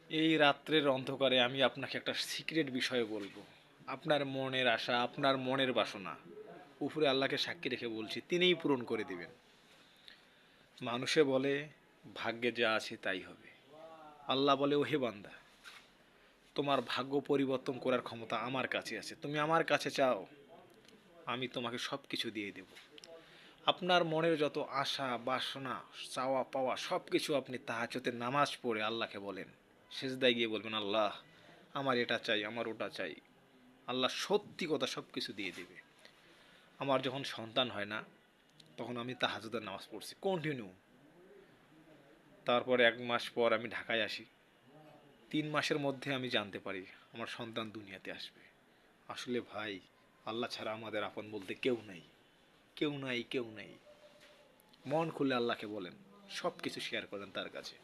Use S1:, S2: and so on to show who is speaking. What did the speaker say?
S1: এই রাত্রের অন্ধকারে আমি আপনাকে একটা সিক্রেট বিষয় বলবো। আপনার মনের আশা, আপনার মনের বাসনা, উপরে আল্লাহকে সাক্ষী রেখে বলছি, তিনিই পূরণ করে দিবেন। মানুষে বলে ভাগ্যে যা আছে তাই হবে, আল্লাহ বলে ওহে বান্দা, তোমার ভাগ্য পরিবর্তন করার ক্ষমতা আমার কাছে আছে। তুমি আমার কাছে চাও, আমি তোমাকে সব কিছু দিয়ে দেব। আপনার মনের যত আশা বাসনা, চাওয়া পাওয়া সব কিছু আপনি তাহাজ্জুদের নামাজ পড়ে আল্লাহকে বলেন, সেজদায় গিয়ে বলবেন, আল্লাহ আমার এটা চাই, আমার ওটা চাই। আল্লাহ সত্যি কথা সব কিছু দিয়ে দেবে। আমার যখন সন্তান হয় না, তখন আমি তাহাজ্জুদের নামাজ পড়ছি কন্টিনিউ। তারপর 1 মাস পর আমি ঢাকায় আসি। 3 মাসের মধ্যে আমি জানতে পারি আমার সন্তান দুনিয়াতে আসবে। আসলে ভাই, আল্লাহ ছাড়া আমাদের আপন বলতে কেউ নাই, কেউ নাই, কেউ নাই। মন খুলে আল্লাহকে বলেন, সব কিছু শেয়ার করেন তার কাছে।